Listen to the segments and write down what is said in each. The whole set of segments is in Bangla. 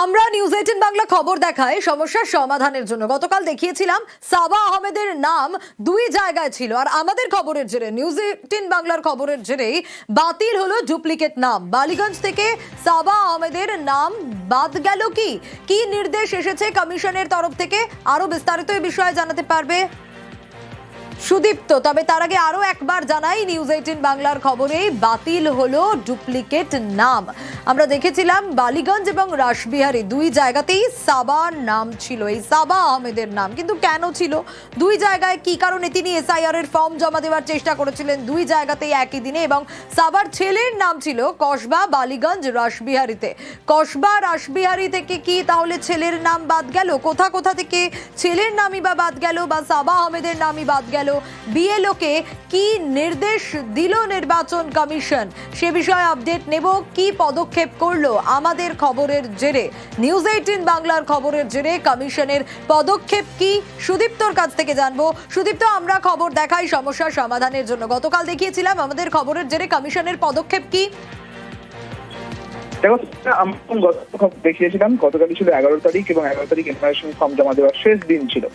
আমরা নিউজ 18 বাংলা খবর দেখায় সমস্যার সমাধানের জন্য গতকাল দেখিয়েছিলাম সাবা আহমেদের নাম দুই জায়গায় ছিল, আর আমাদের খবরের জেরে নিউজ 18 বাংলার খবরের জেরেই বাতিল হলো ডুপ্লিকেট নাম। বালিগঞ্জ থেকে সাবা আহমেদের নাম বাদ গেল। কি নির্দেশ এসেছে কমিশনের তরফ থেকে, আরো বিস্তারিত এই বিষয়ে জানাতে পারবে সুদীপ্ত। তবে তার আগে আরো একবার জানাই, নিউজ 18 বাংলার খবরে বাতিল হলো ডুপ্লিকেট নাম। আমরা দেখেছিলাম বালিগঞ্জ এবং রাসবিহারী দুই জায়গাতেই সাবার নাম ছিল, এই সাবা আহমেদের নাম। কিন্তু কেন ছিল দুই জায়গায়, কি কারণে তিনি এসআইআর এর ফর্ম জমা দেওয়ার চেষ্টা করেছিলেন দুই জায়গাতেই একই দিনে, এবং সাবার ছেলের নাম ছিল কসবা, বালিগঞ্জ, রাসবিহারীতে। কসবা রাসবিহারী থেকে কি তাহলে ছেলের নাম বাদ গেল? কোথা থেকে ছেলের নামই বা বাদ গেল, বা সাবা আহমেদের নামই বাদ গেল? বিএলও কে কি নির্দেশ দিল নির্বাচন কমিশন, সে বিষয়ে আপডেট নেব। কি পদক্ষেপ করলো আমাদের খবরের জেরে, নিউজ 18 বাংলার খবরের জেরে কমিশনের পদক্ষেপ কি, সুদীপ্তর কাছ থেকে জানবো। সুদীপ্ত, আমরা খবর দেখাই সমস্যার সমাধানের জন্য গতকাল দেখিয়েছিলাম আমাদের খবরের জেরে কমিশনের পদক্ষেপ কি? দেখো, আমরা দেখিয়েছিলাম গতকালই ছিল 11 তারিখ, এবং 11 তারিখ ইনফরমেশন ফর্ম জমা দেওয়ার শেষ দিন ছিল।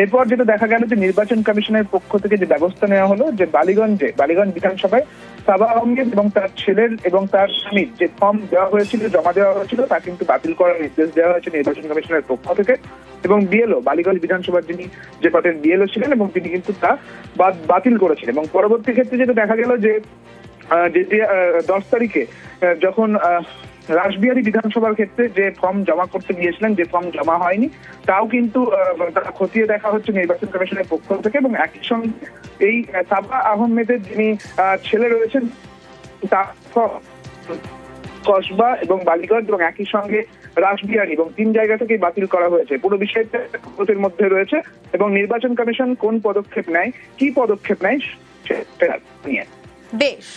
এরপর যেটা দেখা গেল যে নির্বাচন কমিশনের পক্ষ থেকে যে ব্যবস্থা নেওয়া হলো, যে বালিগঞ্জ বিধানসভায় সাবা আহমেদ এবং তার ছেলের এবং তার স্বামীর যে ফর্ম দেওয়া হয়েছিল, জমা দেওয়া হয়েছিল, তা কিন্তু বাতিল করার নির্দেশ দেওয়া হয়েছে নির্বাচন কমিশনের পক্ষ থেকে। এবং বিএলও বালিগঞ্জ বিধানসভার যিনি যে পদের বিএলও ছিলেন, এবং তিনি কিন্তু তা বাতিল করেছিলেন। এবং পরবর্তী ক্ষেত্রে যেটা দেখা গেল যে 10 তারিখে যখন রাসবিহারী বিধানসভার ক্ষেত্রে যে ফর্ম জমা করতে গিয়েছিলেন, যে ফর্ম জমা হয়নি, তাও কিন্তু খতিয়ে দেখা হচ্ছে নির্বাচন কমিশনের পক্ষ থেকে। এবং একই সঙ্গে এই সাবা আহমেদের যিনি ছেলে রয়েছেন, তার কসবা এবং বালিগঞ্জ এবং একই সঙ্গে রাসবিহারী, এবং 3 জায়গা থেকেই বাতিল করা হয়েছে। পুরো বিষয়টা ভারতের মধ্যে রয়েছে, এবং নির্বাচন কমিশন কোন পদক্ষেপ নেয়, কি পদক্ষেপ নেয় সেটা নিয়ে বেশ।